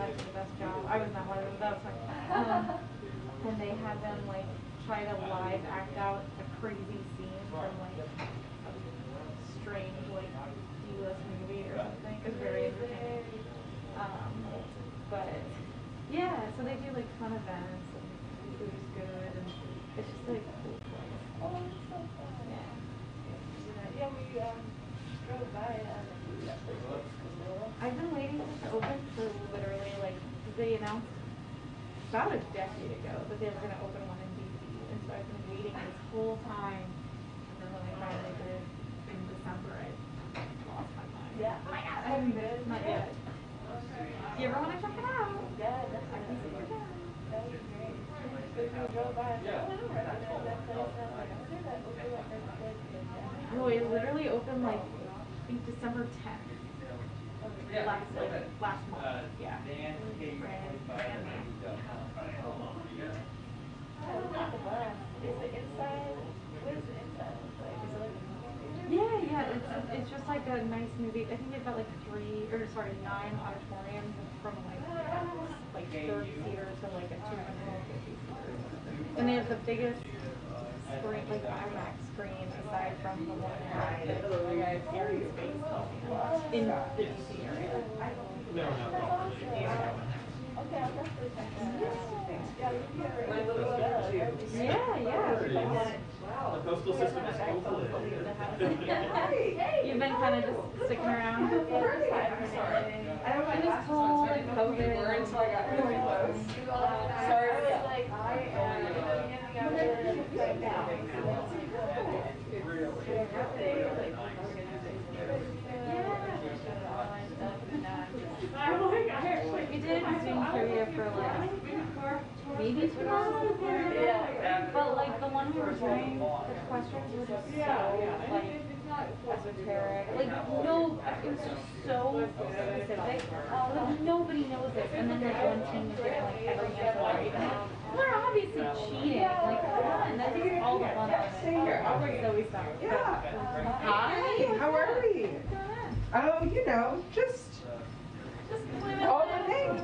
actually the best job. I was not one of them, that was fine. And they had them like try to live act out a crazy scene from like a strange like D-list movie or something. It was very entertaining. But yeah, so they do like fun events and the food is good and it's just like a cool place. Oh, that's so fun. Yeah. Yeah, we drove by that place looks cool. I've been waiting to open for literally like they announced about a decade ago that they were going to open one in DC, and so I've been waiting this whole time, and then when they finally did in December, I lost my mind. Yeah. Oh my God, I haven't been, not yet. You ever want to check it out? Yeah, definitely. That would be great. Because we drove by and I don't know right on that place, and I was like, I wonder if that opened like right before the pandemic. Oh, it literally opened like, I think December 10th. Last month, yeah. Is the inside, what is the inside look like? Is it like a movie theater? Yeah, it's just like a nice movie. I think they've got like 9 auditoriums from like 30 seaters to like a 250 seaters. And they have the biggest screen, like IMAX screen aside from the one at the Air Space in the DC area. Okay, I'll definitely check that out. Yeah, maybe Wow, the postal system is hopeful. You've been kind of just sticking around. I'm sorry. It was cold and COVID. Until I got really close. Sorry. I was like, We did Zoom trivia for like maybe 2 months. But like the one we were doing, the questions were just so like esoteric. Like no, it was just so specific. Like nobody knows this. And then like one team was getting like every answer right. And we're obviously cheating. Like come on, that's just all the fun of it. I'll bring Zoe stuff. Hi, how are we? Oh, you know, just all the things.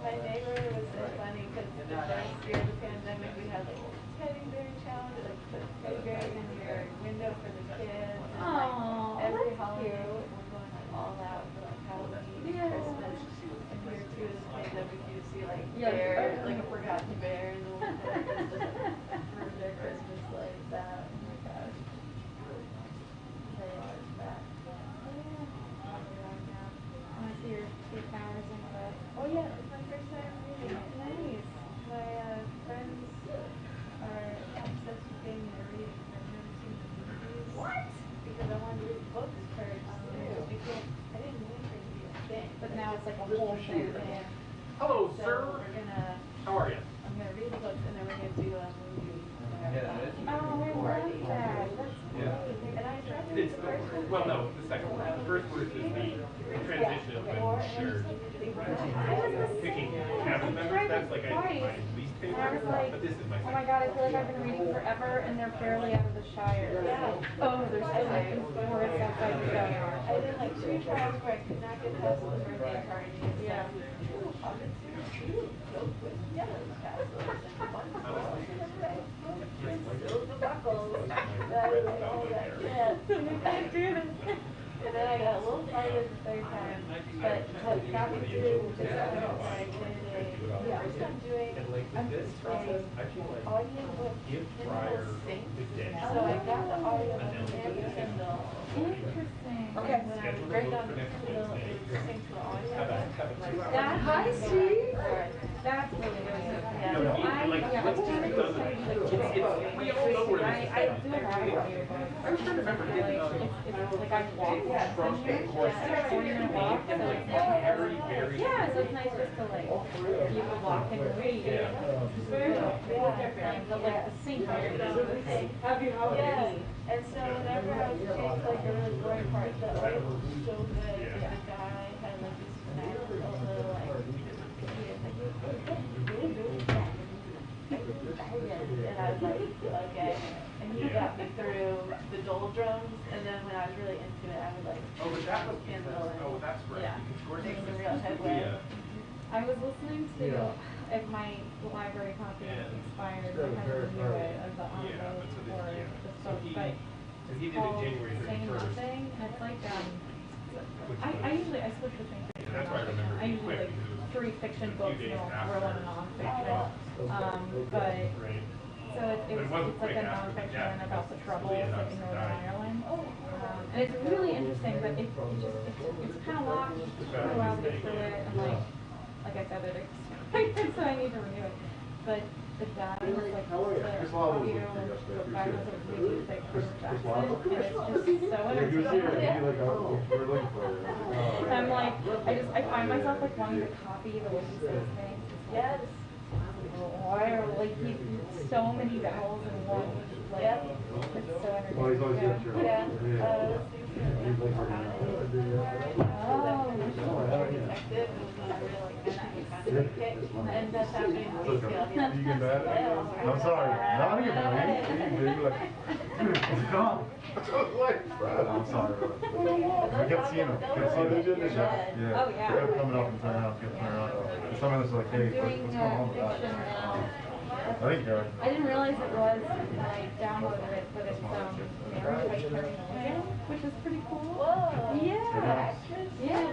my neighbor was so funny because the first year of the pandemic we had like a teddy bear challenge, like put teddy bears in your window for the kids. And like every holiday we're going like all out for like Halloween and Christmas. And here too is made that we do see like bears, like a forgotten bear in the window for their Christmas like that. Oh my gosh. So yeah, it's back. I want to see your flowers in the. Oh yeah, it's my first time reading it. Nice. My friends are obsessed with getting me to read it because I've never seen the movies. What? Because I wanted to read books first. I didn't mean for it to be a thing. But now it's like a whole thing. Yeah. Hello, So sir. we're gonna. How are you? I'm gonna read the books and then we're gonna do a movie. Oh, I love that. That's great. And I tried to read It's the first one. well, no, the second one. The first one is the transition when shared picking cast members. That's like my least And I was like, but this is my oh my god, I feel like I've been reading forever and they're barely out of the Shire. Yeah. Oh, they're still like in forest outside the Shire. I did like 2 tries where I could not get past the birthday party. Yeah. And then I got a little farther the third time, but what got me through this time was I did first I'm doing audiobook Kindle sync. So I got the audiobook and the Kindle. Interesting. Okay. And when I read on the Kindle, it would sync to the audiobook. Hi, Steve. That's really good. Yeah. No, let's just be done. We all know where this is I do have an audiobook. I was trying to remember. It's like I walk from here. It's 40-minute walk, so it's Very, very. yeah, so it's nice just to like you can walk and read. But like the sync Yeah, and so whenever I was changed like a really boring part, the audio was so good. The guy had like this nice little like, and I was like, okay. And he got me through the doldrums, and then when I was really into it, I would like Oh, but that was Kindle and that's right. yeah, Because make Gordon some was real headway. I was listening to, if my library copy expired, I had to renew it as the Yeah, but so for this, the so stuff, he, but so he did it called January Say 31st. Nothing, and it's like, Which I was- usually, I switch between And fiction that's and why I remember nonfiction. I being usually quick, like because it was 3 fiction a few books, days no, after or 1 nonfiction. But, Right. so it's wasn't like quick a after the nonfiction death, about the because troubles Julian like in obviously Northern died. Ireland. And it's really interesting, but it's kind of locked. It's a while to get through it, and like I said, it expired, so I need to renew it. But the dad was like, the audio, the guy was a really big British accent, and it's just so entertaining. I'm like, I find myself like wanting to copy the way he says things. Yes. Or like so many vowels in one, like, it's so entertaining. Yeah. And that's happening in You get mad? I'm sorry. No, I get mad. Come on. I'm sorry. We kept seeing him. Yeah. Oh, yeah. They kept coming up and turning around, kept turning around. And someone was like, hey, what's going on with that? Fiction now. I think you're. I didn't realize it was when I downloaded it, but it's narrated by Carrie Mulligan, which is pretty cool. Whoa. Yeah. Yeah.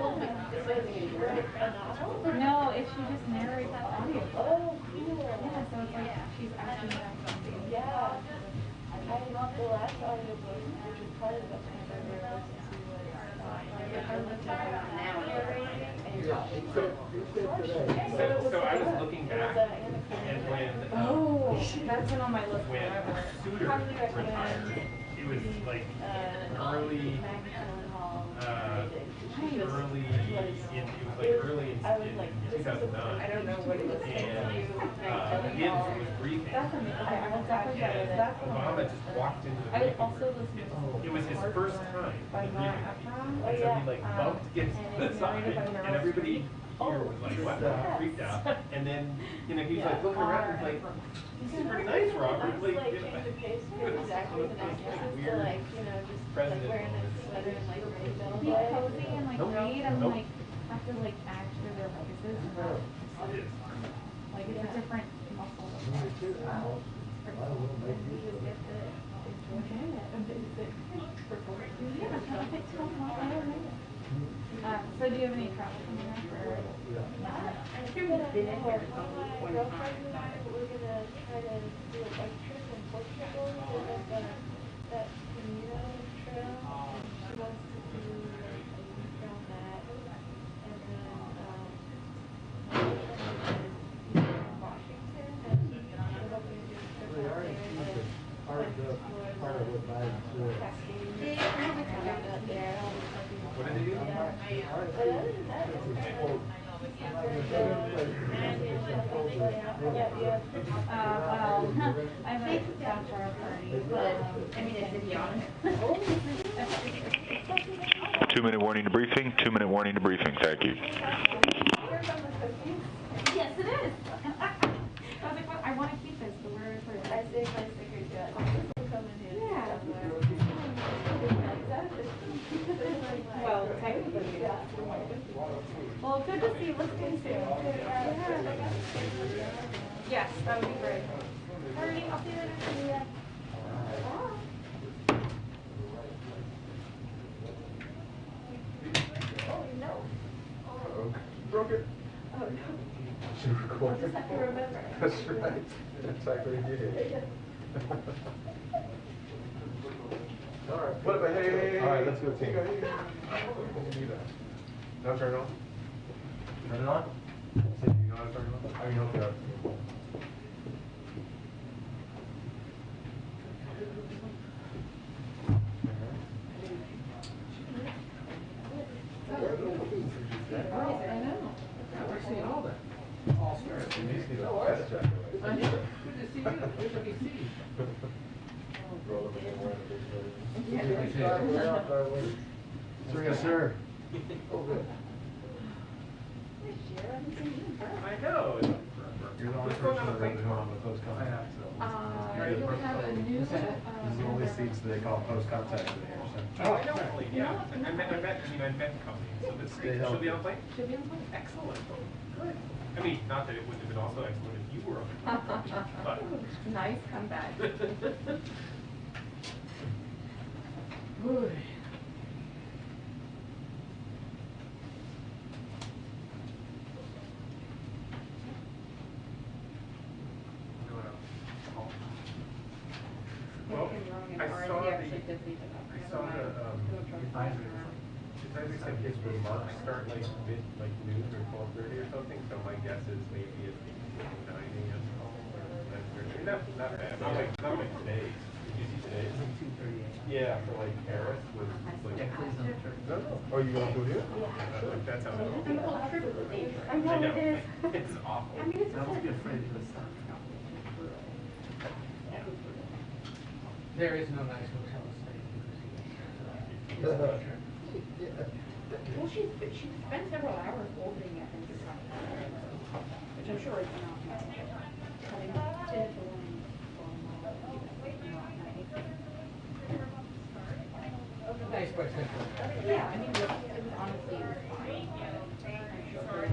Phenomenal. No, if she just narrates the audio. Oh, cool. Yeah, so it's like she's acting it out. Yeah. I love the last audiobook, which is part of the book I listened So I was looking back, and when That's been on my list when forever. Suter retired, it was like early in 2009. I don't know what it was. And Gibbs was briefing. That's amazing. Okay, I will definitely get it. And That's Obama just walked into the I briefing also room. listened to It was his first time by in the Nora briefing. Ephron. And so he like bumped Gibbs and to the it's side, narrated by and everybody here was like, what? Freaked out. And then, you know, he's like looking around, he's like, this is pretty nice, Robert. It's like change of pace for these actors and actresses to like, you know, just like wearing a sweater and like really Be cozy and like read and like have to like act through their voices. It is. Like it's a different muscle. So do you have any travel coming up or? My girlfriend and I, we're gonna try to do a bike trip in Portugal. We're gonna that Camino trail, and she wants to do like a week on that, and then Washington, and we're hoping to do a trip out there to explore the Cascades. Out there. What did they do? But other than that, I'm a bachelor party, but I mean, to be honest. 2-minute warning to briefing. 2-minute warning to briefing. Thank you. Yes, it is. I was like, what? I want to keep this, but where is it? I saved my stickers yet. This will come in handy somewhere. Well, technically, yeah. Well, good to see you. Let's get soon. Yes, that would be great. Alright, I'll see you later. Yeah. Oh, no. Broke it. Oh, no. Should record. I'll just have to remember. That's right. That's exactly what you did. All right. What about, hey. All right, let's go team. Do that. Now turn it on. Turn it on? See, you know how to turn it on? I mean, okay. I know. I've seen all that. You need to get a test check. I know. Good to see you. Good to see you. Sir, yes, sir. I know. You're the only person that really know on the post contact. You'll have a new, These are the only seats they call post contact in here. Oh, I know, yeah. I met the company, so this Stay she'll healthy. be on plane? should be on plane. Excellent. I mean, not that it wouldn't have been also excellent if you were on the but. Nice comeback. Well, I saw the advisory said his remarks start like noon or 12:30 or something, so my guess is maybe it's 9 a.m. or 9:30. Not bad. Not like today. Did you see today? 2:38. Yeah, for like Paris was like. Yeah, please don't trip. No. Oh, you going to do it? Yeah. That sounds awful. The whole trip is dangerous. I know it is. It's awful. I mean, it's Not to get afraid of the sun. There is no nice hotel to stay in. Well, she spent several hours opening it and just which I'm sure is enough. Nice place. Yeah, I mean, it was honestly, it was fine. I'm sure there is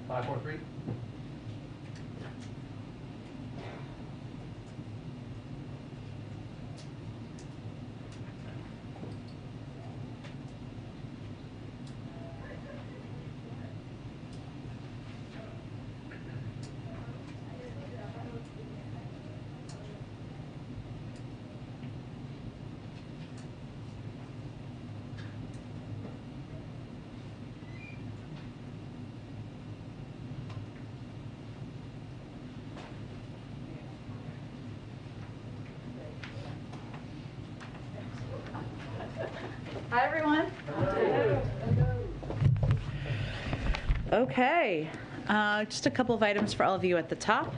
Five, 4, 3. Hi, everyone. Okay, just a couple of items for all of you at the top.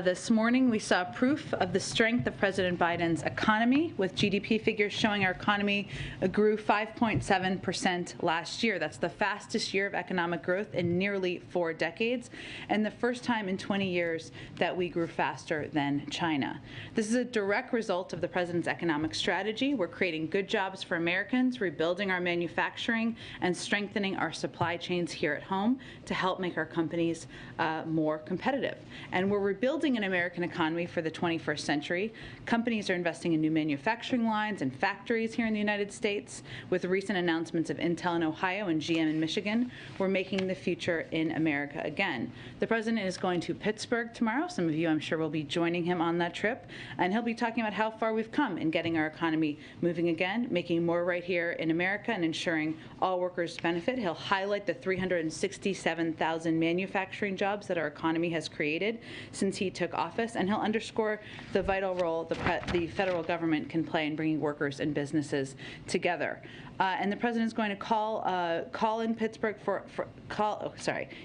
This morning, we saw proof of the strength of President Biden's economy, with GDP figures showing our economy grew 5.7% last year. That's the fastest year of economic growth in nearly 4 decades, and the first time in 20 years that we grew faster than China. This is a direct result of the president's economic strategy. We're creating good jobs for Americans, rebuilding our manufacturing, and strengthening our supply chains here at home to help make our companies more competitive. And we're rebuilding an American economy for the 21st century. Companies are investing in new manufacturing lines and factories here in the United States. With recent announcements of Intel in Ohio and GM in Michigan, we're making the future in America again. The president is going to Pittsburgh tomorrow. Some of you, I'm sure, will be joining him on that trip. And he'll be talking about how far we've come in getting our economy moving again, making more right here in America, and ensuring all workers benefit. He'll highlight the 367,000 manufacturing jobs that our economy has created since he took office, and he'll underscore the vital role the federal government can play in bringing workers and businesses together. And the president is going to call in Pittsburgh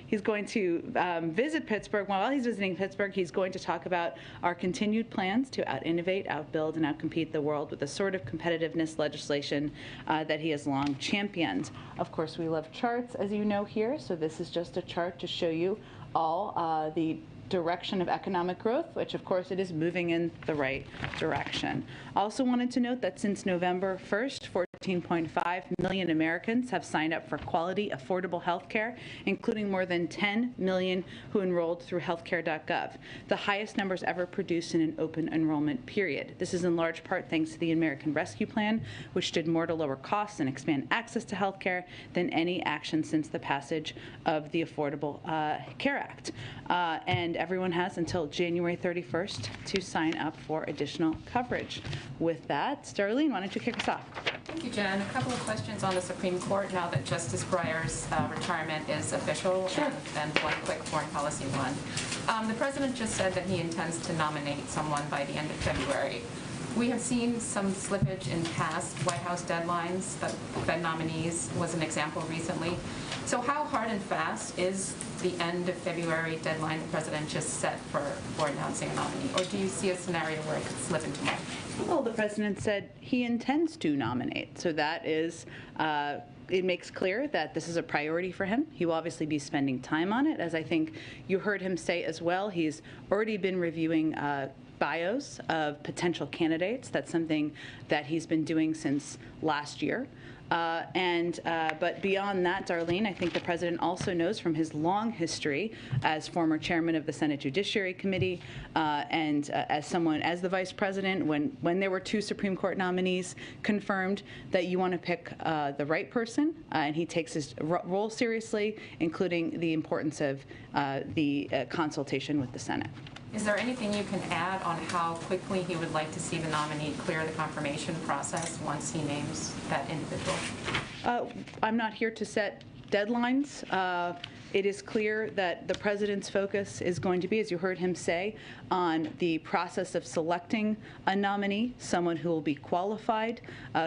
He's going to visit Pittsburgh. While he's visiting Pittsburgh, he's going to talk about our continued plans to out-innovate, outbuild, and outcompete the world with the sort of competitiveness legislation that he has long championed. Of course, we love charts, as you know here, so this is just a chart to show you all the direction of economic growth, which of course it is moving in the right direction. I also wanted to note that since November 1st, 14.5 million Americans have signed up for quality, affordable health care, including more than 10 million who enrolled through healthcare.gov, the highest numbers ever produced in an open enrollment period. This is in large part thanks to the American Rescue Plan, which did more to lower costs and expand access to health care than any action since the passage of the Affordable Care Act. And everyone has until January 31st to sign up for additional coverage. With that, Darlene, why don't you kick us off? Thank you, Jen. A couple of questions on the Supreme Court now that Justice Breyer's retirement is official. Sure. And one quick foreign policy one. The president just said that he intends to nominate someone by the end of February. We have seen some slippage in past White House deadlines. The Fed nominees was an example recently. So how hard and fast is the end of February deadline the president just set for announcing a nominee? Or do you see a scenario where it could slip into March? Well, the president said he intends to nominate. So that is, it makes clear that this is a priority for him. He will obviously be spending time on it. As I think you heard him say as well, he's already been reviewing bios of potential candidates. That's something that he's been doing since last year. But beyond that, Darlene, I think the president also knows from his long history as former chairman of the Senate Judiciary Committee and as the vice president, when there were 2 Supreme Court nominees confirmed, that you want to pick the right person, and he takes his role seriously, including the importance of the consultation with the Senate. Is there anything you can add on how quickly he would like to see the nominee clear the confirmation process once he names that individual? I'm not here to set deadlines. It is clear that the president's focus is going to be, as you heard him say, on the process of selecting a nominee, someone who will be qualified,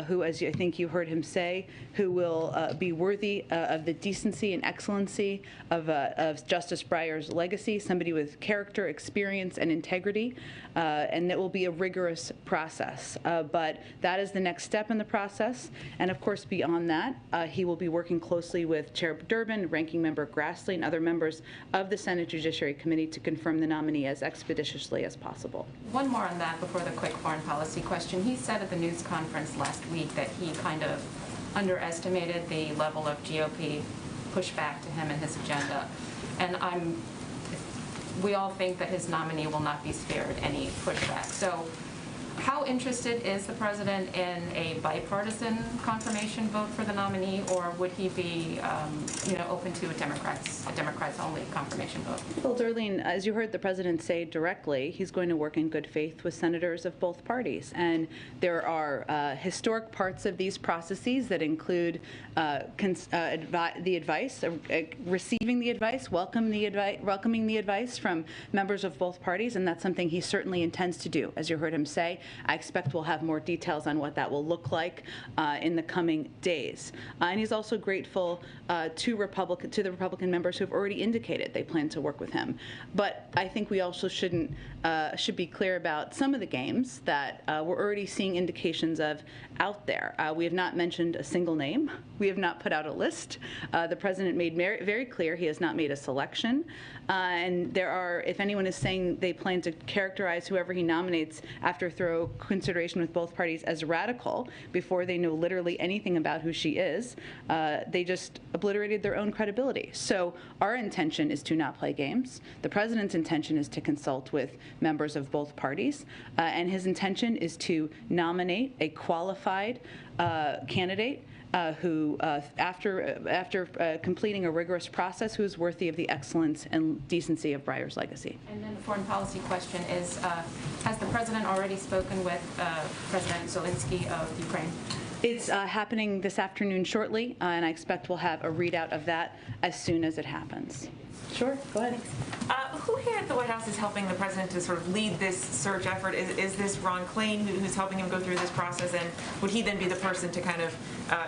who, as I think you heard him say, who will be worthy of the decency and excellency of Justice Breyer's legacy, somebody with character, experience, and integrity, and that will be a rigorous process. But that is the next step in the process. And of course, beyond that, he will be working closely with Chair Durbin, Ranking Member Grassley, and other members of the Senate Judiciary Committee to confirm the nominee as expeditiously as possible. One more on that before the quick foreign policy question. He said at the news conference last week that he kind of underestimated the level of GOP pushback to him and his agenda. And we all think that his nominee will not be spared any pushback. So how interested is the president in a bipartisan confirmation vote for the nominee, or would he be open to a Democrats-only confirmation vote? Well, Darlene, as you heard the president say directly, he's going to work in good faith with senators of both parties. And there are historic parts of these processes that include the advice, receiving the advice, welcoming the advice from members of both parties, and that's something he certainly intends to do. As you heard him say, I expect we'll have more details on what that will look like in the coming days. And he's also grateful to the Republican members who have already indicated they plan to work with him. But I think we also should be clear about some of the games that we're already seeing indications of out there. We have not mentioned a single name. We have not put out a list. The president made very clear he has not made a selection. And if anyone is saying they plan to characterize whoever he nominates after thorough consideration with both parties as radical before they know literally anything about who she is, they just obliterated their own credibility. So our intention is to not play games. The president's intention is to consult with members of both parties, and his intention is to nominate a qualified candidate who, after completing a rigorous process, who is worthy of the excellence and decency of Breyer's legacy. And then the foreign policy question is, has the president already spoken with President Zelensky of Ukraine? It's happening this afternoon shortly, and I expect we'll have a readout of that as soon as it happens. Sure, go ahead. Who here at the White House is helping the president to sort of lead this search effort? Is this Ron Klain who's helping him go through this process, and would he then be the person to kind of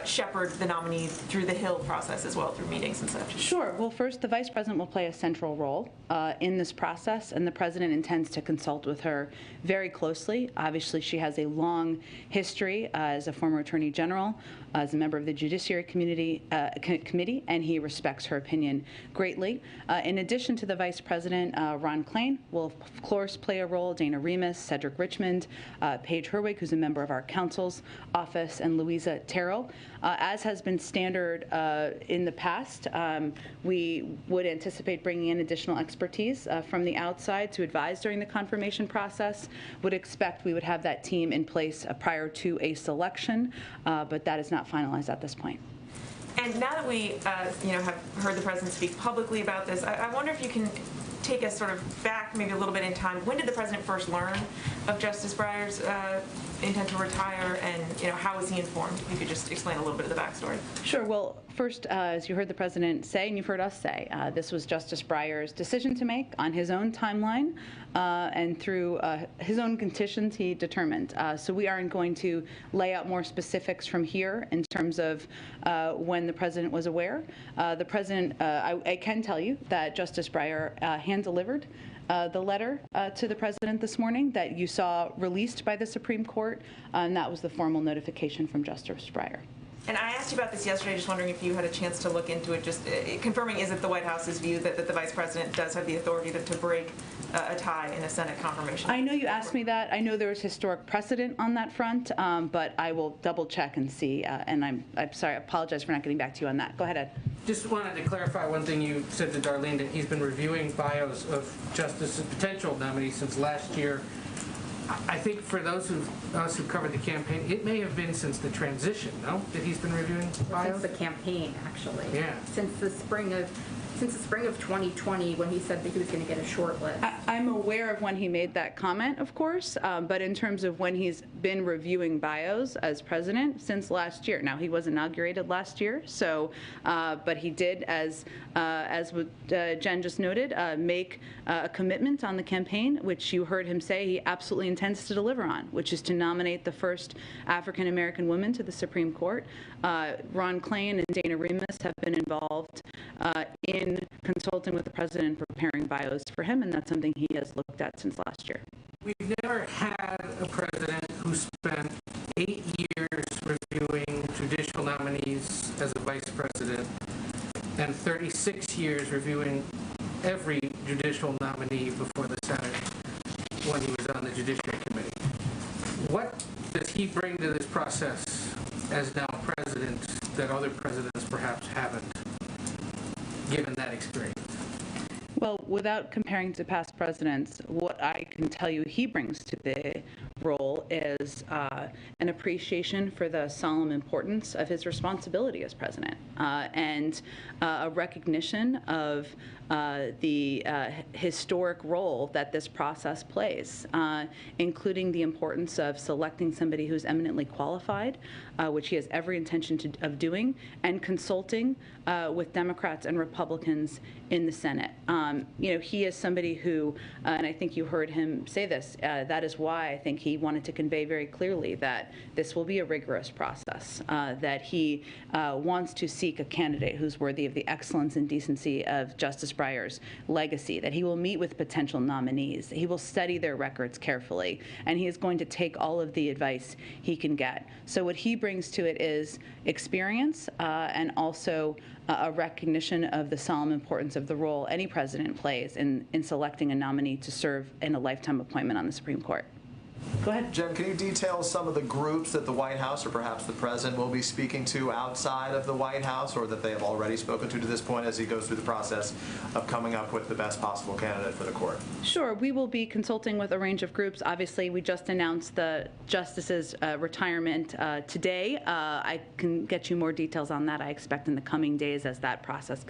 shepherd the nominee through the Hill process as well, through meetings and such? Sure. Well, first, the vice president will play a central role in this process, and the president intends to consult with her very closely. Obviously, she has a long history as a former attorney general, as a member of the Judiciary Committee, and he respects her opinion greatly. In addition to the vice president, Ron Klain will, of course, play a role. Dana Remus, Cedric Richmond, Paige Herwig, who's a member of our counsel's office, and Louisa Terrell. As has been standard in the past, we would anticipate bringing in additional expertise from the outside to advise during the confirmation process. Would expect we would have that team in place prior to a selection, but that is not finalized at this point. And now that we have heard the president speak publicly about this, I wonder if you can take us sort of back maybe a little bit in time. When did the president first learn of Justice Breyer's intent to retire, and how was he informed? If you could just explain a little bit of the backstory. Sure. Well, first, as you heard the president say, and you've heard us say, this was Justice Breyer's decision to make on his own timeline and through his own conditions he determined. So we aren't going to lay out more specifics from here in terms of when the president was aware. The president, I can tell you that Justice Breyer hand-delivered the letter to the president this morning that you saw released by the Supreme Court, and that was the formal notification from Justice Breyer. And I asked you about this yesterday, just wondering if you had a chance to look into it, just confirming, is it the White House's view that the Vice President does have the authority to break a tie in a Senate confirmation? I know you asked me that. I know there was historic precedent on that front, but I will double check and see, and I'm sorry, I apologize for not getting back to you on that. Go ahead, Ed. Just wanted to clarify one thing you said to Darlene, that he's been reviewing bios of potential nominees since last year. I think for those of us who covered the campaign, it may have been since the transition, no? That he's been reviewing bios? Since the campaign, actually. Yeah. Since the spring of 2020, when he said that he was going to get a short list. I'm aware of when he made that comment, of course, but in terms of when he's been reviewing bios as president, since last year. Now, he was inaugurated last year, so, but he did, as Jen just noted, make a commitment on the campaign, which you heard him say he absolutely intends to deliver on, which is to nominate the first African-American woman to the Supreme Court. Ron Klain and Dana Remus have been involved in consulting with the president, preparing bios for him, and that's something he has looked at since last year. We've never had a president who spent 8 years reviewing judicial nominees as a vice president and 36 years reviewing every judicial nominee before the Senate when he was on the Judiciary Committee. What does he bring to this process as now president that other presidents perhaps haven't, given that experience? Well, without comparing to past presidents, what I can tell you he brings to the role is an appreciation for the solemn importance of his responsibility as president and a recognition of the historic role that this process plays, including the importance of selecting somebody who's eminently qualified, which he has every intention of doing, and consulting with Democrats and Republicans in the Senate. He is somebody who, and I think you heard him say this, that is why I think he wanted to convey very clearly that this will be a rigorous process, that he wants to seek a candidate who's worthy of the excellence and decency of Justice Breyer's legacy, that he will meet with potential nominees, he will study their records carefully, and he is going to take all of the advice he can get. So what he brings to it is experience and also a recognition of the solemn importance of the role any president plays in selecting a nominee to serve in a lifetime appointment on the Supreme Court. Go ahead. Jen, can you detail some of the groups that the White House or perhaps the president will be speaking to outside of the White House, or that they have already spoken to this point as he goes through the process of coming up with the best possible candidate for the court? Sure. We will be consulting with a range of groups. Obviously, we just announced the justice's retirement today. I can get you more details on that, I expect, in the coming days as that process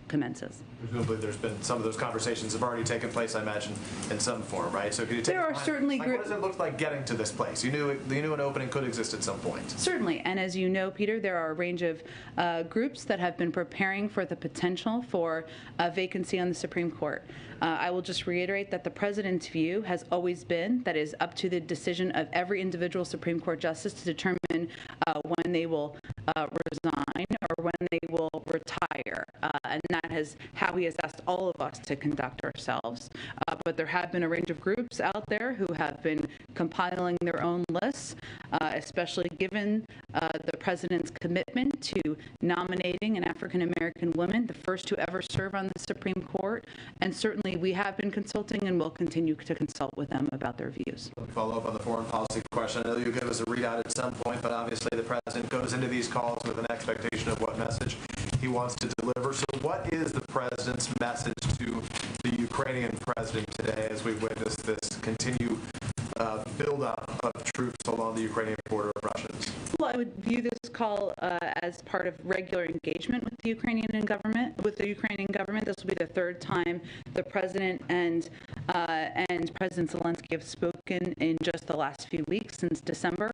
commences. Presumably there's been some of those conversations have already taken place, I imagine, in some form, right? So could you take There are certainly what does it look like getting to this place? You knew an opening could exist at some point. Certainly, and as you know, Peter, there are a range of groups that have been preparing for the potential for a vacancy on the Supreme Court. I will just reiterate that the president's view has always been that it is up to the decision of every individual Supreme Court justice to determine when they will resign or when they will retire, and that is how he has asked all of us to conduct ourselves. But there have been a range of groups out there who have been compiling their own lists, especially given the president's commitment to nominating an African-American woman, the first to ever serve on the Supreme Court. And certainly we have been consulting and will continue to consult with them about their views. Let me follow up on the foreign policy question. I know you'll give us a readout at some point, but obviously the president goes into these calls with an expectation of what message he wants to deliver. So what is the president's message to the Ukrainian president today as we witness this continued buildup of troops along the Ukrainian border of Russians? Well, I would view this call as part of regular engagement with the Ukrainian government. This will be the third time the president and President Zelensky have spoken in just the last few weeks since December.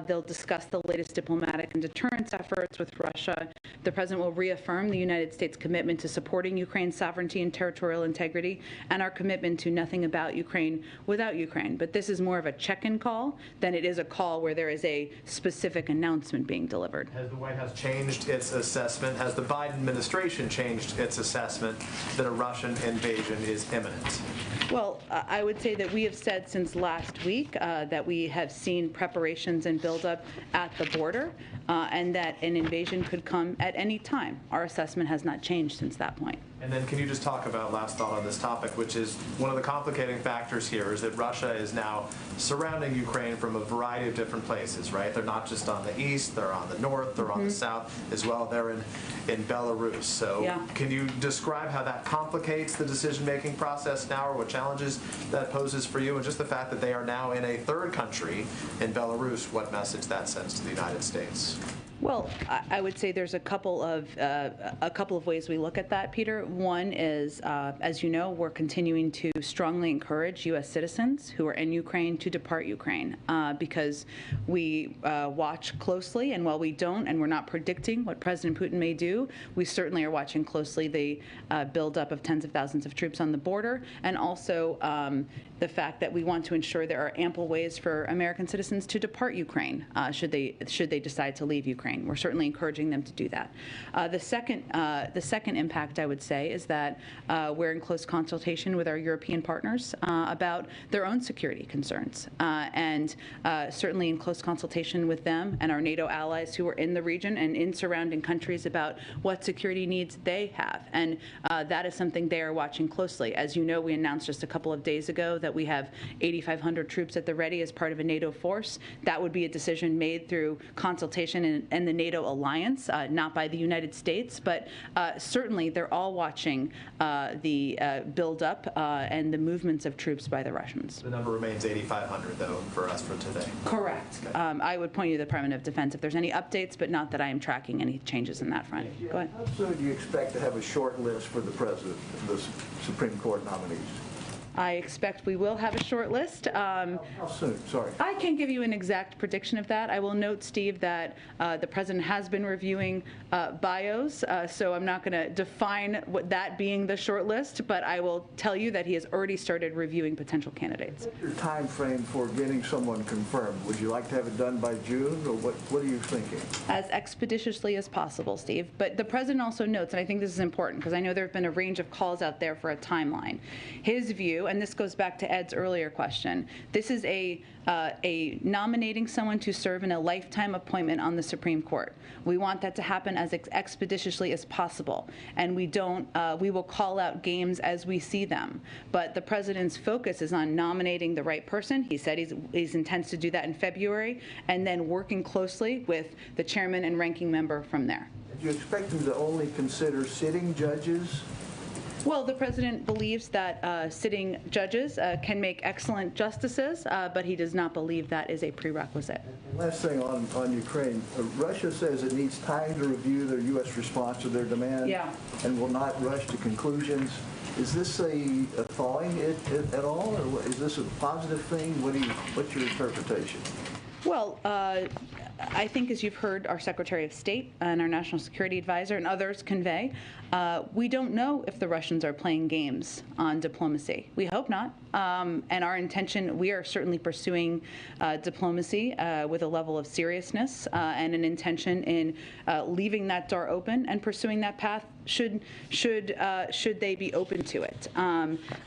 They'll discuss the latest diplomatic and deterrence efforts with Russia. The president will reaffirm the United States' commitment to supporting Ukraine's sovereignty and territorial integrity, and our commitment to nothing about Ukraine without Ukraine. But this is more of a check-in call than it is a call where there is a specific announcement being delivered. Has the White House changed its assessment? Has the Biden administration changed its assessment that a Russian invasion is imminent? Well, I would say that we have said since last week that we have seen preparations and buildup at the border, and that an invasion could come at any time. Our assessment has not changed since that point. And then can you just talk about, last thought on this topic, which is one of the complicating factors here is that Russia is now surrounding Ukraine from a variety of different places, right? They're not just on the east, they're on the north, they're on the south as well. They're in Belarus. So can you describe how that complicates the decision-making process now, or what challenges that poses for you, and just the fact that they are now in a third country in Belarus, what message that sends to the United States? Well, I would say there's a couple of ways we look at that, Peter. One is, as you know, we're continuing to strongly encourage U.S. citizens who are in Ukraine to depart Ukraine because we watch closely, and while we don't and we're not predicting what President Putin may do, we certainly are watching closely the buildup of tens of thousands of troops on the border, and also the fact that we want to ensure there are ample ways for American citizens to depart Ukraine should they decide to leave Ukraine. We're certainly encouraging them to do that. The second impact, I would say, is that we're in close consultation with our European partners about their own security concerns, and certainly in close consultation with them and our NATO allies who are in the region and in surrounding countries about what security needs they have. And that is something they are watching closely. As you know, we announced just a couple of days ago that we have 8,500 troops at the ready as part of a NATO force. That would be a decision made through consultation and the NATO alliance, not by the United States, but certainly they're all watching the buildup and the movements of troops by the Russians. The number remains 8,500, though, for us for today. Correct. Okay. I would point you to the Department of Defense if there's any updates, but not that I am tracking any changes in that front. Go ahead. How soon do you expect to have a short list for the President of the Supreme Court nominees? I expect we will have a short list. How soon? Sorry. I can't give you an exact prediction of that. I will note, Steve, that the president has been reviewing bios, so I'm not going to define what that being the short list, but I will tell you that he has already started reviewing potential candidates. What's your time frame for getting someone confirmed? Would you like to have it done by June, or what are you thinking? As expeditiously as possible, Steve. But the president also notes, and I think this is important because I know there have been a range of calls out there for a timeline. His view, and this goes back to Ed's earlier question, this is a nominating someone to serve in a lifetime appointment on the Supreme Court. We want that to happen as expeditiously as possible, and we will call out games as we see them. But the president's focus is on nominating the right person. He said he intends to do that in February, and then working closely with the chairman and ranking member from there. Do you expect him to only consider sitting judges? Well, the president believes that sitting judges can make excellent justices, but he does not believe that is a prerequisite. Last thing on Ukraine, Russia says it needs time to review their U.S. response to their demands and will not rush to conclusions. Is this a thawing at all, or is this a positive thing? What's your interpretation? Well, I think, as you've heard our Secretary of State and our National Security Advisor and others convey, we don't know if the Russians are playing games on diplomacy. We hope not. And our intention, we are certainly pursuing diplomacy with a level of seriousness and an intention in leaving that door open and pursuing that path should they be open to it.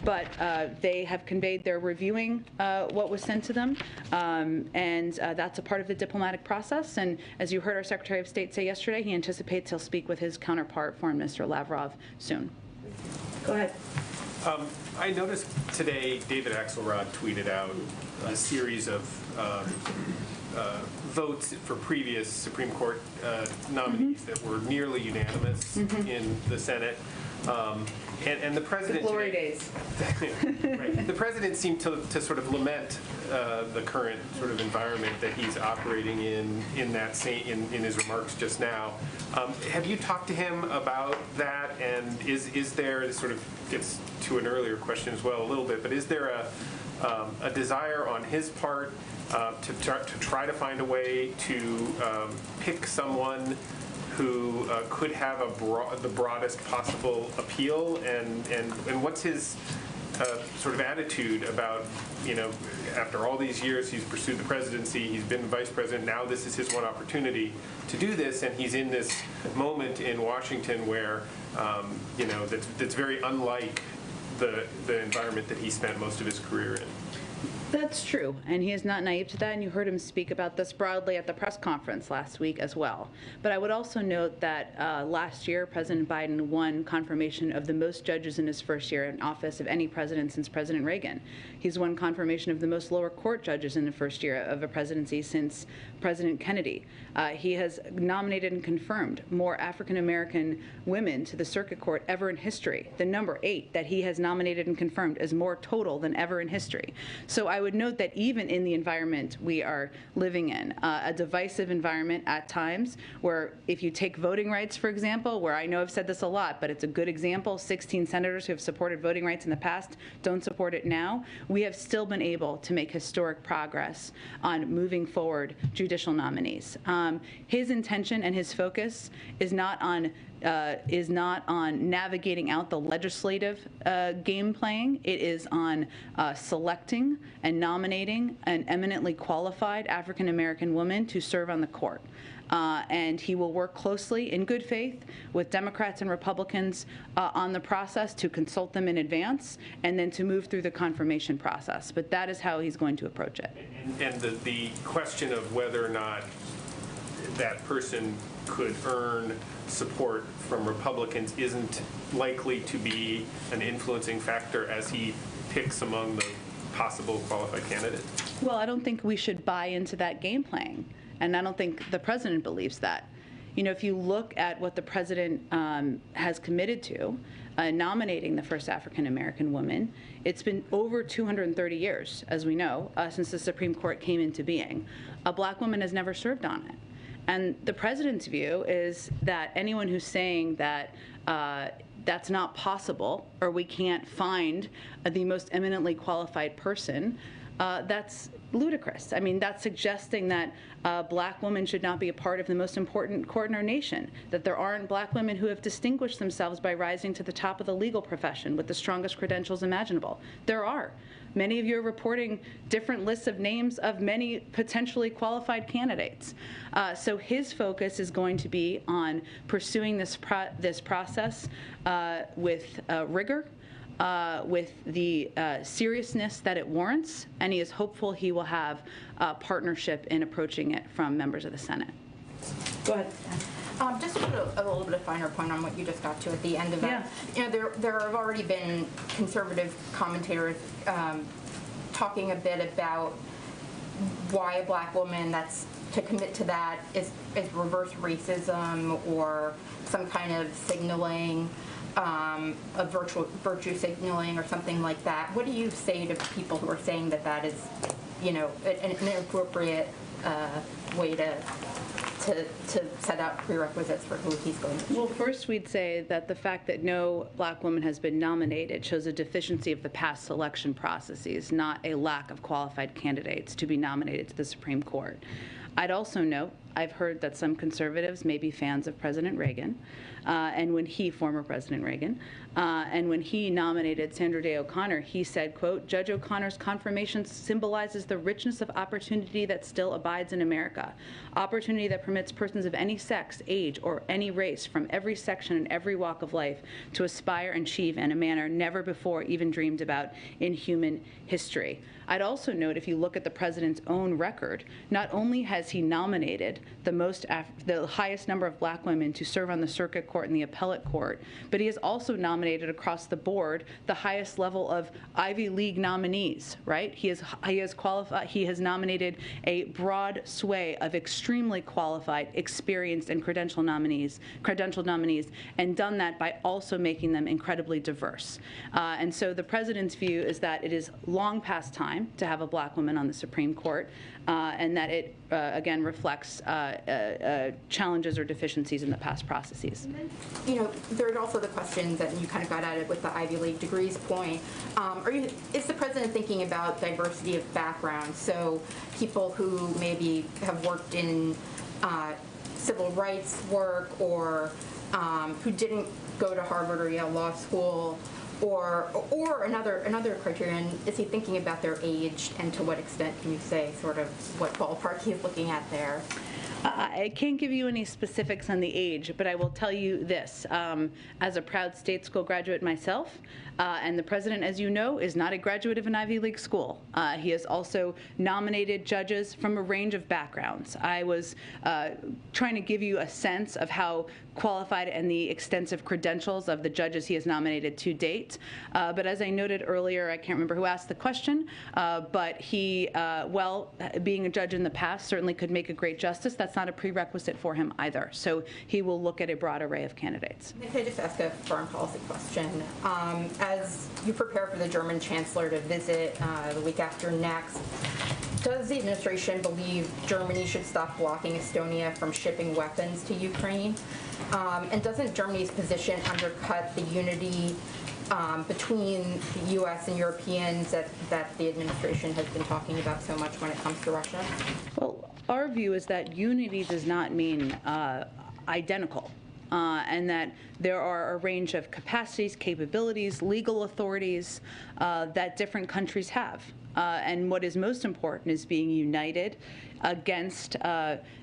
But they have conveyed they're reviewing what was sent to them, and that's a part of the diplomatic process. And as you heard our Secretary of State say yesterday, he anticipates he'll speak with his counterpart, Foreign Minister Lavrov, soon. Go ahead. I noticed today David Axelrod tweeted out a series of votes for previous Supreme Court nominees that were nearly unanimous in the Senate. And the president The glory today, days. right, the president seemed to sort of lament the current sort of environment that he's operating in that in his remarks just now. Have you talked to him about that? And is there, this sort of gets to an earlier question as well a little bit, but is there a desire on his part to try to find a way to pick someone who could have the broadest possible appeal, and what's his sort of attitude about, after all these years he's pursued the presidency, he's been the vice president, now this is his one opportunity to do this, and he's in this moment in Washington where, that's very unlike the environment that he spent most of his career in. That's true, and he is not naive to that, and you heard him speak about this broadly at the press conference last week as well. But I would also note that last year, President Biden won confirmation of the most judges in his first year in office of any president since President Reagan. He's won confirmation of the most lower court judges in the first year of a presidency since President Kennedy. He has nominated and confirmed more African-American women to the circuit court ever in history. The number 8 that he has nominated and confirmed is more total than ever in history. So I would note that even in the environment we are living in, a divisive environment at times, where if you take voting rights, for example, where I know I've said this a lot, but it's a good example, 16 senators who have supported voting rights in the past don't support it now, we have still been able to make historic progress on moving forward judicial nominees. His intention and his focus is not on navigating out the legislative game playing. It is on selecting and nominating an eminently qualified African-American woman to serve on the court. And he will work closely in good faith with Democrats and Republicans on the process to consult them in advance and then to move through the confirmation process. But that is how he's going to approach it. And the question of whether or not that person could earn support from Republicans isn't likely to be an influencing factor as he picks among the possible qualified candidates? Well, I don't think we should buy into that game playing, and I don't think the president believes that. If you look at what the president has committed to, nominating the first African-American woman, it's been over 230 years, as we know, since the Supreme Court came into being. A black woman has never served on it. And the president's view is that anyone who's saying that that's not possible, or we can't find the most eminently qualified person, that's ludicrous. I mean, that's suggesting that black women should not be a part of the most important court in our nation, that there aren't black women who have distinguished themselves by rising to the top of the legal profession with the strongest credentials imaginable. There are. Many of you are reporting different lists of names of many potentially qualified candidates. So his focus is going to be on pursuing this process with rigor, with the seriousness that it warrants, and he is hopeful he will have partnership in approaching it from members of the Senate. Go ahead. Just to put a little bit of finer point on what you just got to at the end of that. There have already been conservative commentators talking a bit about why a black woman that's to commit to that is reverse racism or some kind of signaling, of virtue signaling or something like that. What do you say to people who are saying that that is, an inappropriate way to set out prerequisites for who he's going to choose? Well, first we'd say that the fact that no black woman has been nominated shows a deficiency of the past selection processes, not a lack of qualified candidates to be nominated to the Supreme Court. I'd also note, I've heard that some conservatives may be fans of President Reagan, former President Reagan, and when he nominated Sandra Day O'Connor, he said, quote, "Judge O'Connor's confirmation symbolizes the richness of opportunity that still abides in America. Opportunity that permits persons of any sex, age, or any race from every section and every walk of life to aspire and achieve in a manner never before even dreamed about in human history." I'd also note, if you look at the president's own record, not only has he nominated the highest number of black women to serve on the circuit court and the appellate court, but he has also nominated across the board the highest level of Ivy League nominees, right? He has nominated a broad sway of extremely qualified, experienced, and credentialed nominees, and done that by also making them incredibly diverse. And so the president's view is that it is long past time to have a black woman on the Supreme Court, and that it, again, reflects challenges or deficiencies in the past processes. You know, there's also the questions that you kind of got at it with the Ivy League degrees point. Is the president thinking about diversity of background? So people who maybe have worked in civil rights work, or who didn't go to Harvard or Yale Law School, or another criterion, is he thinking about their age, and to what extent can you say sort of what ballpark he's looking at there? I can't give you any specifics on the age, but I will tell you this. As a proud state school graduate myself, and the president, as you know, is not a graduate of an Ivy League school. He has also nominated judges from a range of backgrounds. I was trying to give you a sense of how qualified and the extensive credentials of the judges he has nominated to date. But as I noted earlier, I can't remember who asked the question, but he, being a judge in the past, certainly could make a great justice. That's not a prerequisite for him either. So he will look at a broad array of candidates. Can I just ask a foreign policy question? As you prepare for the German chancellor to visit the week after next, does the administration believe Germany should stop blocking Estonia from shipping weapons to Ukraine? And doesn't Germany's position undercut the unity between the U.S. and Europeans that the administration has been talking about so much when it comes to Russia? Well, our view is that unity does not mean identical. And that there are a range of capacities, capabilities, legal authorities that different countries have. And what is most important is being united against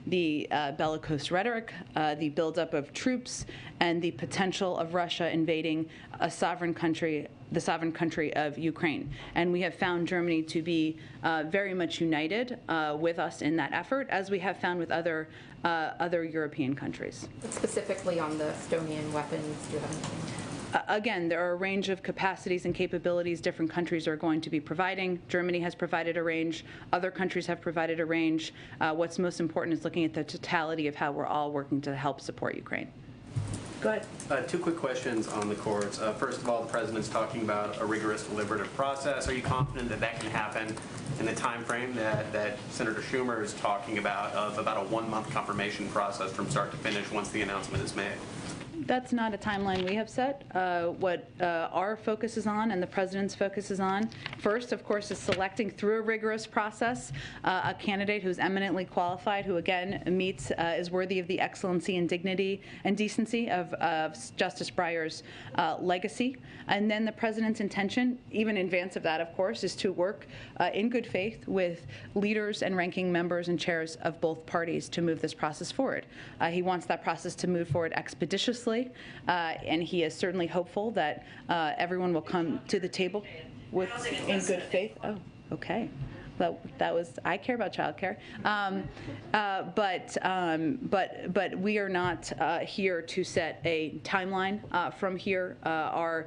the bellicose rhetoric, the buildup of troops, and the potential of Russia invading a sovereign country, the sovereign country of Ukraine. And we have found Germany to be very much united with us in that effort, as we have found with other European countries. Specifically on the Estonian weapons, do you have anything? Again, there are a range of capacities and capabilities different countries are going to be providing. Germany has provided a range. Other countries have provided a range. What's most important is looking at the totality of how we're all working to help support Ukraine. Go ahead. Two quick questions on the courts. First of all, the president's talking about a rigorous deliberative process. Are you confident that that can happen in the time frame that Senator Schumer is talking about, of about a 1-month confirmation process from start to finish once the announcement is made? That's not a timeline we have set. What our focus is on and the president's focus is on, first, of course, is selecting through a rigorous process a candidate who's eminently qualified, who, again, is worthy of the excellency and dignity and decency of Justice Breyer's legacy. And then the president's intention, even in advance of that, of course, is to work in good faith with leaders and ranking members and chairs of both parties to move this process forward. He wants that process to move forward expeditiously. And he is certainly hopeful that everyone will come to the table in good faith. Oh, okay. Well, I care about childcare. But we are not here to set a timeline from here. Our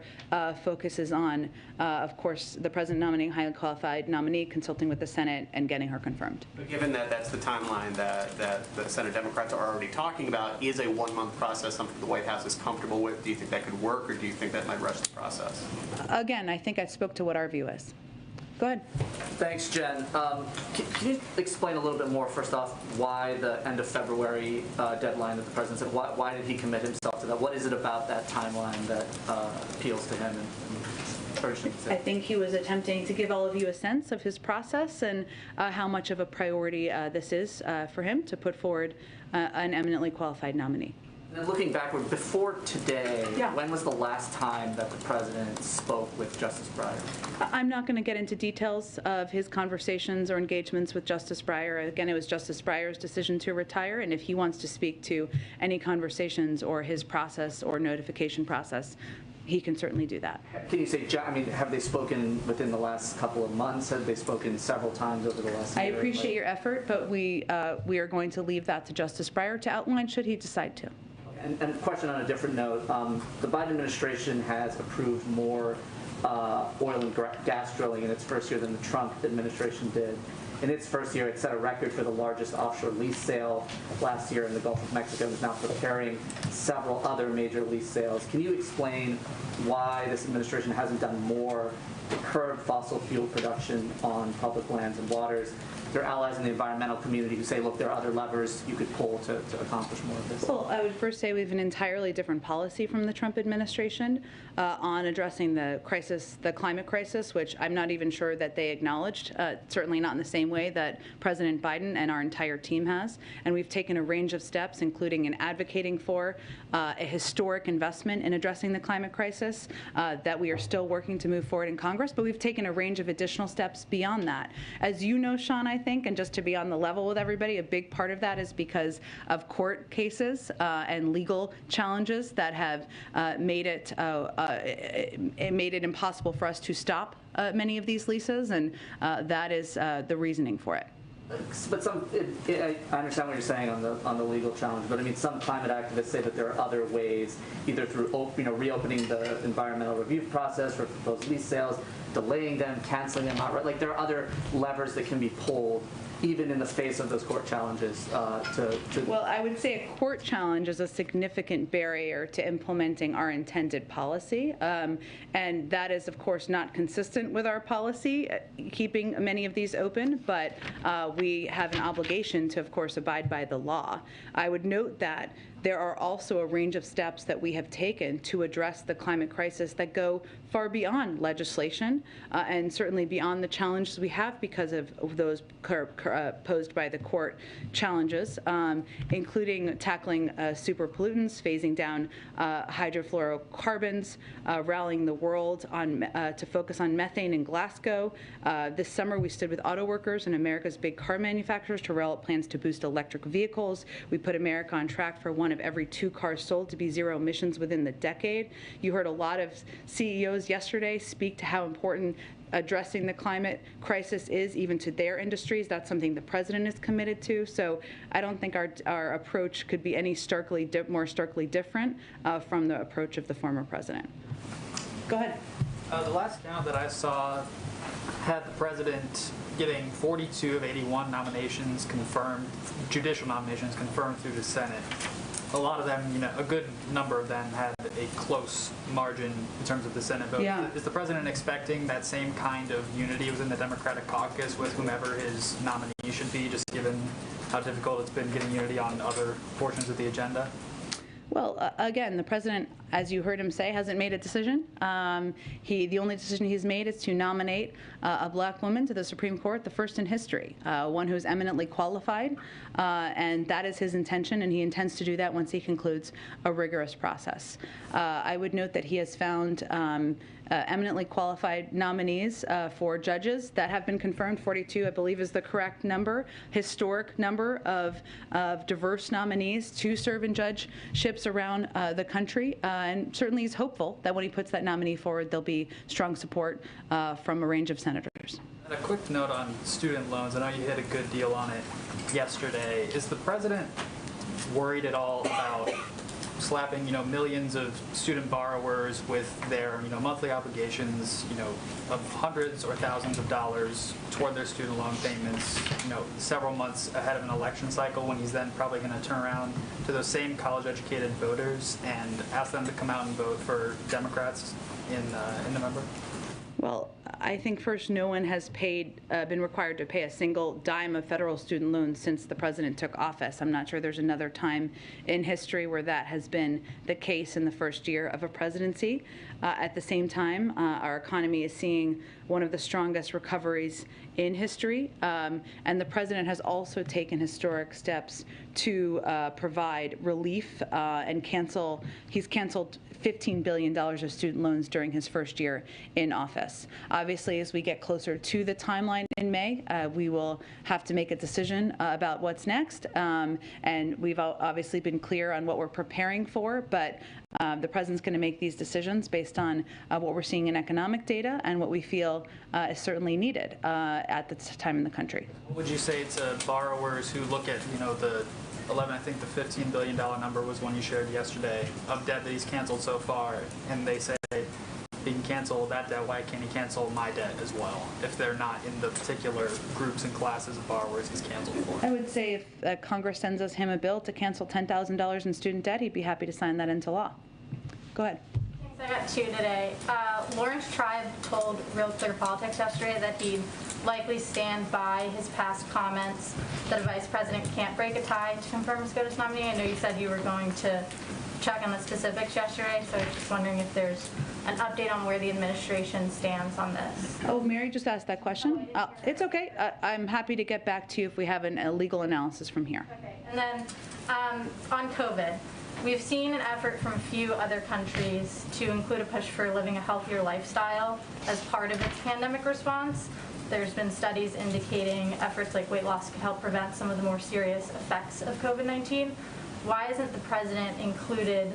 focus is on, of course, the president nominating a highly qualified nominee, consulting with the Senate, and getting her confirmed. But given that that's the timeline that the Senate Democrats are already talking about, is a 1-month process something the White House is comfortable with? Do you think that could work, or do you think that might rush the process? Again, I think I spoke to what our view is. Go ahead. Thanks, Jen. Can you explain a little bit more, first off, why the end of February deadline that the president said? Why did he commit himself to that? What is it about that timeline that appeals to him and urged him to say? I think he was attempting to give all of you a sense of his process and how much of a priority this is for him to put forward an eminently qualified nominee. And looking backward, before today, when was the last time that the president spoke with Justice Breyer? I'm not going to get into details of his conversations or engagements with Justice Breyer. Again, it was Justice Breyer's decision to retire, and if he wants to speak to any conversations or his process or notification process, he can certainly do that. Can you say, I mean, have they spoken within the last couple of months? Have they spoken several times over the last year? I appreciate your effort, but we are going to leave that to Justice Breyer to outline should he decide to. And a question on a different note, the Biden administration has approved more oil and gas drilling in its first year than the Trump administration did. In its first year, it set a record for the largest offshore lease sale last year in the Gulf of Mexico and is now preparing several other major lease sales. Can you explain why this administration hasn't done more to curb fossil fuel production on public lands and waters? There are allies in the environmental community who say, look, there are other levers you could pull to accomplish more of this. Well, I would first say we have an entirely different policy from the Trump administration on addressing the crisis, the climate crisis, which I'm not even sure that they acknowledged, certainly not in the same way that President Biden and our entire team has. And we've taken a range of steps, including in advocating for a historic investment in addressing the climate crisis that we are still working to move forward in Congress, but we've taken a range of additional steps beyond that. As you know, Sean, I think, and just to be on the level with everybody, a big part of that is because of court cases and legal challenges that have made it impossible for us to stop many of these leases, and that is the reasoning for it. But I understand what you're saying on the legal challenge, but I mean, some climate activists say that there are other ways, either through reopening the environmental review process for proposed lease sales, delaying them, canceling them outright. Like, there are other levers that can be pulled, even in the face of those court challenges. Well, I would say a court challenge is a significant barrier to implementing our intended policy, and that is, of course, not consistent with our policy, keeping many of these open, but we have an obligation to, of course, abide by the law. I would note that there are also a range of steps that we have taken to address the climate crisis that go far beyond legislation and certainly beyond the challenges we have because of those posed by the court challenges, including tackling super pollutants, phasing down hydrofluorocarbons, rallying the world to focus on methane in Glasgow. This summer, we stood with auto workers and America's big car manufacturers to roll out plans to boost electric vehicles. We put America on track for one of every 2 cars sold to be zero emissions within the decade. You heard a lot of CEOs yesterday speak to how important addressing the climate crisis is even to their industries. That's something the president is committed to. So I don't think our approach could be any more starkly different from the approach of the former president. Go ahead. The last count that I saw had the president getting 42 of 81 nominations confirmed, judicial nominations confirmed through the Senate. A lot of them, a good number of them had a close margin in terms of the Senate vote. Yeah. Is the president expecting that same kind of unity within the Democratic caucus with whomever his nominee should be, just given how difficult it's been getting unity on other portions of the agenda? Well, again, the president, as you heard him say, hasn't made a decision. The only decision he's made is to nominate a black woman to the Supreme Court, the first in history, one who is eminently qualified, and that is his intention, and he intends to do that once he concludes a rigorous process. I would note that he has found eminently qualified nominees for judges that have been confirmed. 42, I believe, is the correct number, historic number of diverse nominees to serve in judgeships around the country. And certainly he's hopeful that when he puts that nominee forward, there'll be strong support from a range of senators. And a quick note on student loans. I know you hit a good deal on it yesterday. Is the president worried at all about slapping, millions of student borrowers with their, monthly obligations, of hundreds or thousands of dollars toward their student loan payments, several months ahead of an election cycle, when he's then probably going to turn around to those same college-educated voters and ask them to come out and vote for Democrats in November? Well, I think first, no one has been required to pay a single dime of federal student loans since the president took office. I'm not sure there's another time in history where that has been the case in the first year of a presidency. At the same time, our economy is seeing one of the strongest recoveries in history, and the president has also taken historic steps to provide relief and he's canceled $15 billion of student loans during his first year in office. Obviously, as we get closer to the timeline in May, we will have to make a decision about what's next, and we've obviously been clear on what we're preparing for, but The president's going to make these decisions based on what we're seeing in economic data and what we feel is certainly needed at this time in the country. What would you say to borrowers who look at, the 11, I think the $15 billion number was one you shared yesterday, of debt that he's canceled so far, and they say, he can cancel that debt, why can't he cancel my debt as well, if they're not in the particular groups and classes of borrowers he's canceled for? I would say if Congress sends him a bill to cancel $10,000 in student debt, he'd be happy to sign that into law. Go ahead. I got two today. Lawrence Tribe told Real Clear Politics yesterday that he'd likely stand by his past comments that a vice president can't break a tie to confirm a SCOTUS nominee. I know you said you were going to check on the specifics yesterday, so I was just wondering if there's an update on where the administration stands on this. Oh, Mary just asked that question. It's okay. I'm happy to get back to you if we have a legal analysis from here. Okay. And then on COVID, we've seen an effort from a few other countries to include a push for living a healthier lifestyle as part of its pandemic response. There's been studies indicating efforts like weight loss could help prevent some of the more serious effects of COVID-19. Why isn't the president included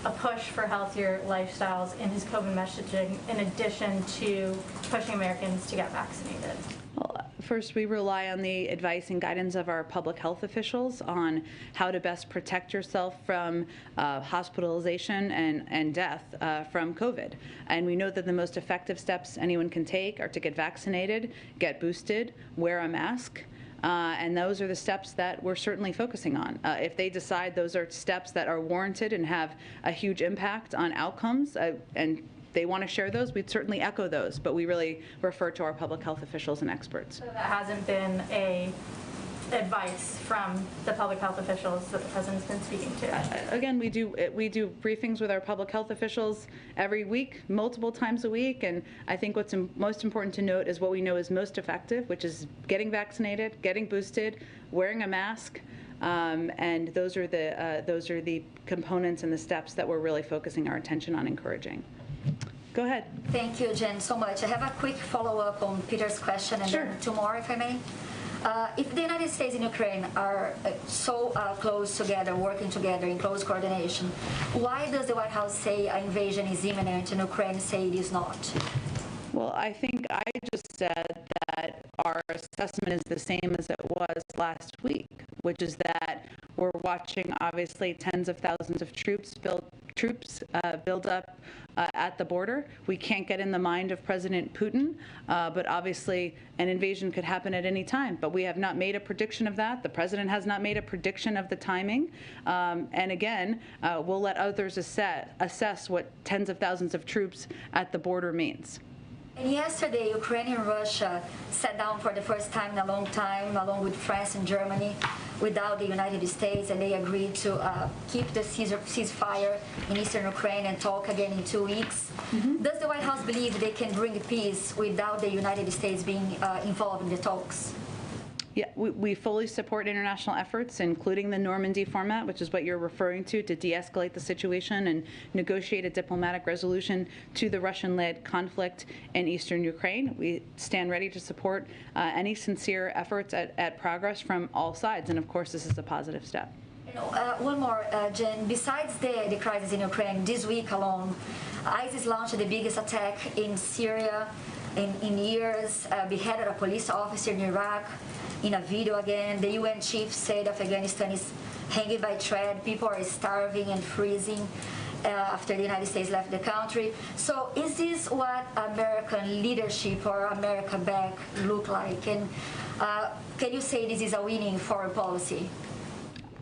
a push for healthier lifestyles in his COVID messaging in addition to pushing Americans to get vaccinated? Well, first, we rely on the advice and guidance of our public health officials on how to best protect yourself from hospitalization and death from COVID. And we know that the most effective steps anyone can take are to get vaccinated, get boosted, wear a mask. And those are the steps that we're certainly focusing on. If they decide those are steps that are warranted and have a huge impact on outcomes, and they want to share those, we'd certainly echo those, but we really refer to our public health officials and experts. So that hasn't been a advice from the public health officials that the president's been speaking to? Again, we do briefings with our public health officials every week, multiple times a week, and I think what's most important to note is what we know is most effective, which is getting vaccinated, getting boosted, wearing a mask, and those are the components and the steps that we're really focusing our attention on encouraging. Go ahead. Thank you, Jen, so much. I have a quick follow-up on Peter's question and then two more, if I may. If the United States and Ukraine are so close together, working together in close coordination, why does the White House say an invasion is imminent and Ukraine say it is not? Well, I think I just said that our assessment is the same as it was last week, which is that we're watching, obviously, tens of thousands of troops build up at the border. We can't get in the mind of President Putin, but obviously an invasion could happen at any time. But we have not made a prediction of that. The president has not made a prediction of the timing. And again, we'll let others assess what tens of thousands of troops at the border means. And yesterday, Ukraine and Russia sat down for the first time in a long time, along with France and Germany, without the United States, and they agreed to keep the ceasefire in eastern Ukraine and talk again in 2 weeks. Does the White House believe they can bring peace without the United States being involved in the talks? Yeah, we fully support international efforts, including the Normandy format, which is what you're referring to de-escalate the situation and negotiate a diplomatic resolution to the Russian-led conflict in eastern Ukraine. We stand ready to support any sincere efforts at progress from all sides, and of course this is a positive step. One more, Jen. Besides the crisis in Ukraine, this week alone, ISIS launched the biggest attack in Syria in years, beheaded a police officer in Iraq. In a video again, the UN chief said Afghanistan is hanging by a thread. People are starving and freezing after the United States left the country. So is this what American leadership or America back look like? And can you say this is a winning foreign policy?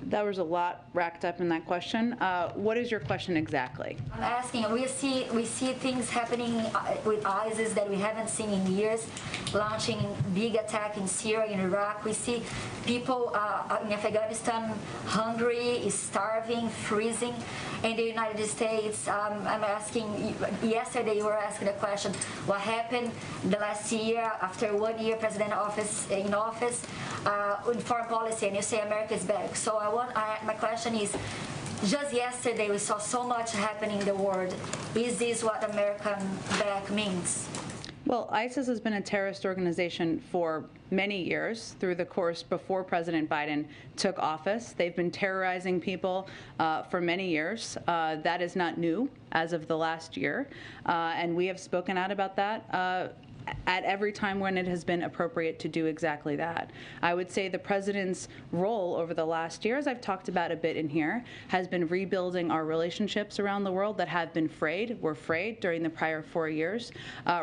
There was a lot racked up in that question. What is your question exactly? I'm asking, we see things happening with ISIS that we haven't seen in years, launching big attack in Syria, in Iraq. We see people in Afghanistan hungry, starving, freezing. In the United States, I'm asking, yesterday you were asking the question, what happened the last year, after 1 year president in office, in foreign policy, and you say America is back. So my question is, just yesterday we saw so much happening in the world. Is this what American back means? Well, ISIS has been a terrorist organization for many years, through the course before President Biden took office. They've been terrorizing people for many years. That is not new as of the last year. And we have spoken out about that at every time when it has been appropriate to do exactly that. I would say the president's role over the last year, as I've talked about a bit in here, has been rebuilding our relationships around the world that have been were frayed during the prior 4 years,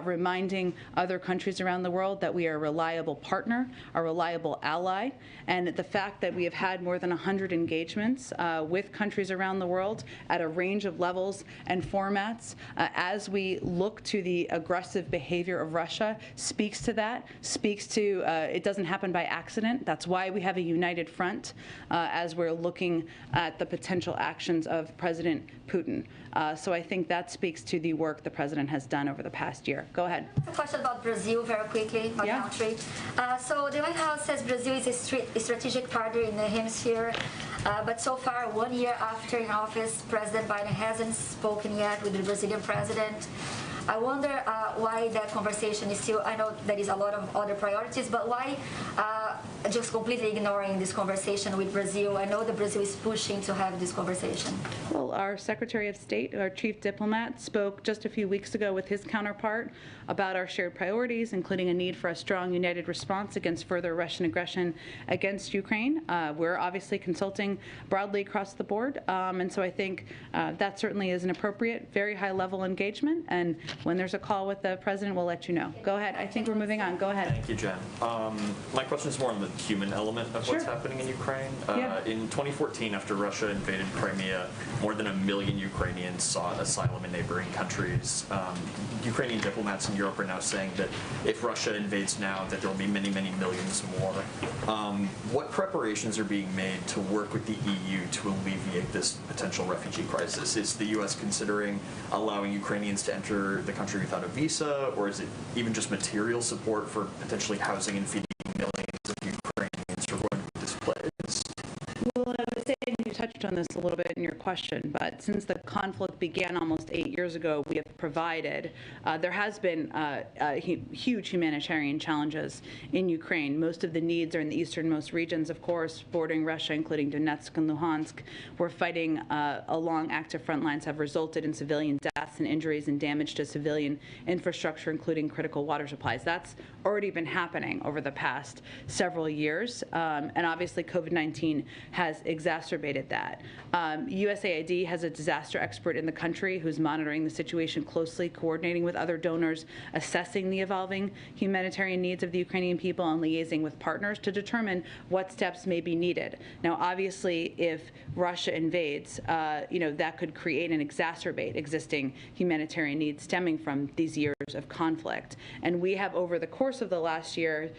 reminding other countries around the world that we are a reliable partner, a reliable ally, and the fact that we have had more than 100 engagements with countries around the world at a range of levels and formats as we look to the aggressive behavior of Russia speaks to that, speaks to it doesn't happen by accident. That's why we have a united front as we're looking at the potential actions of President Putin. So I think that speaks to the work the president has done over the past year. Go ahead. A question about Brazil very quickly, our country. So the White House says Brazil is a strategic partner in the hemisphere, but so far, 1 year after in office, President Biden hasn't spoken yet with the Brazilian president. I wonder why that conversation is still, I know there is a lot of other priorities, but why just completely ignoring this conversation with Brazil? I know that Brazil is pushing to have this conversation. Well, our Secretary of State, our chief diplomat, spoke just a few weeks ago with his counterpart about our shared priorities, including a need for a strong, united response against further Russian aggression against Ukraine. We're obviously consulting broadly across the board, and so I think that certainly is an appropriate, very high-level engagement, and when there's a call with the president, we'll let you know. Go ahead. I think we're moving on. Go ahead. Thank you, Jen. My question is more on the human element of what's happening in Ukraine. In 2014, after Russia invaded Crimea, more than 1 million Ukrainians sought asylum in neighboring countries. Ukrainian diplomats in Europe are now saying that if Russia invades now, that there will be many, many millions more. What preparations are being made to work with the EU to alleviate this potential refugee crisis? Is the U.S. considering allowing Ukrainians to enter the country without a visa, or is it even just material support for potentially housing and feeding millions of Ukrainians who are going to be displaced? Well, I would say you touched on this a little bit in your question, but since the conflict began almost 8 years ago, we have provided, there has been huge humanitarian challenges in Ukraine. Most of the needs are in the easternmost regions, of course, bordering Russia, including Donetsk and Luhansk, where fighting along active front lines have resulted in civilian deaths and injuries and damage to civilian infrastructure, including critical water supplies. That's already been happening over the past several years, and obviously COVID-19 has exacerbated that. USAID has a disaster expert in the country who's monitoring the situation closely, coordinating with other donors, assessing the evolving humanitarian needs of the Ukrainian people, and liaising with partners to determine what steps may be needed. Now, obviously, if Russia invades, that could create and exacerbate existing humanitarian needs stemming from these years of conflict. And we have, over the course of the last 8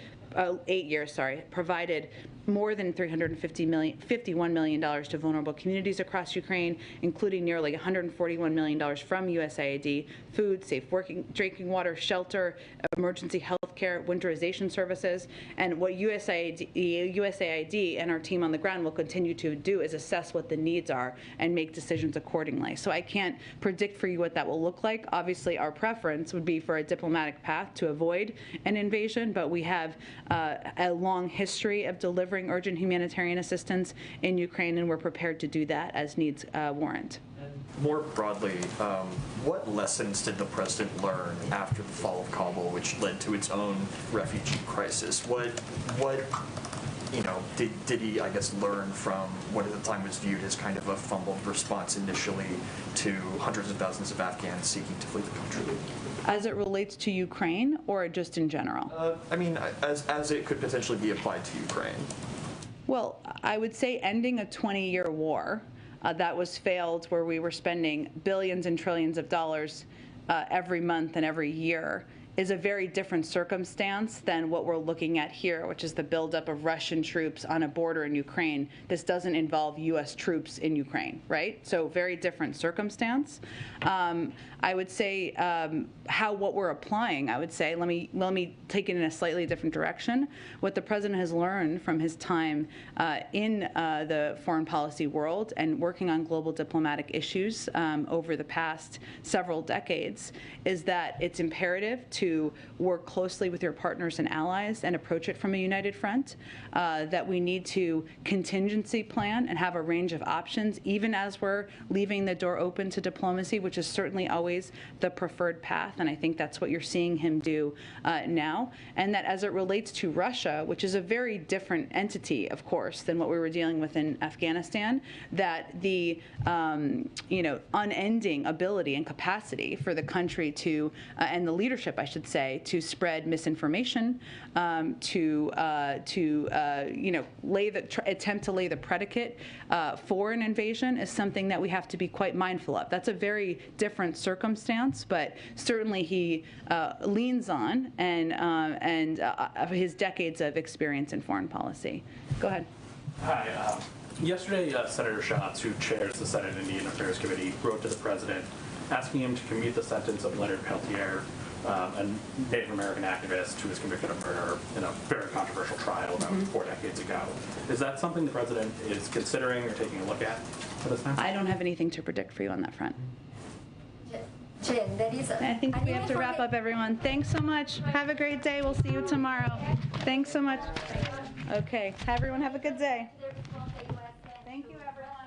years, provided more than $51 million to vulnerable communities across Ukraine, including nearly $141 million from USAID, food, safe drinking water, shelter, emergency health care, winterization services. And what USAID and our team on the ground will continue to do is assess what the needs are and make decisions accordingly. So I can't predict for you what that will look like. Obviously, our preference would be for a diplomatic path to avoid an invasion, but we have a long history of delivering urgent humanitarian assistance in Ukraine, and we're prepared to do that as needs warrant. More broadly, what lessons did the president learn after the fall of Kabul, which led to its own refugee crisis? What did he, I guess, learn from what at the time was viewed as kind of a fumbled response initially to hundreds of thousands of Afghans seeking to flee the country? As it relates to Ukraine, or just in general? As it could potentially be applied to Ukraine. Well, I would say ending a 20-year war that was failed, where we were spending billions and trillions of dollars every month and every year, is a very different circumstance than what we're looking at here, which is the buildup of Russian troops on a border in Ukraine. This doesn't involve U.S. troops in Ukraine, right? So very different circumstance. I would say what we're applying, I would say, let me take it in a slightly different direction. What the president has learned from his time in the foreign policy world and working on global diplomatic issues over the past several decades is that it's imperative to to work closely with your partners and allies and approach it from a united front, that we need to contingency plan and have a range of options, even as we're leaving the door open to diplomacy, which is certainly always the preferred path, and I think that's what you're seeing him do now. And that as it relates to Russia, which is a very different entity, of course, than what we were dealing with in Afghanistan, that the unending ability and capacity for the country to, and the leadership, I should say, to spread misinformation, attempt to lay the predicate for an invasion is something that we have to be quite mindful of. That's a very different circumstance, but certainly he leans on and his decades of experience in foreign policy. Go ahead. Hi. Yesterday, Senator Schatz, who chairs the Senate Indian Affairs Committee, wrote to the president asking him to commute the sentence of Leonard Peltier, a Native American activist who was convicted of murder in a very controversial trial about 4 decades ago. Is that something the president is considering or taking a look at this time? I don't have anything to predict for you on that front. Jen, I think we have to wrap up, everyone. Thanks so much. Have a great day. We'll see you tomorrow. Thanks so much. Okay. Everyone have a good day. Thank you, everyone.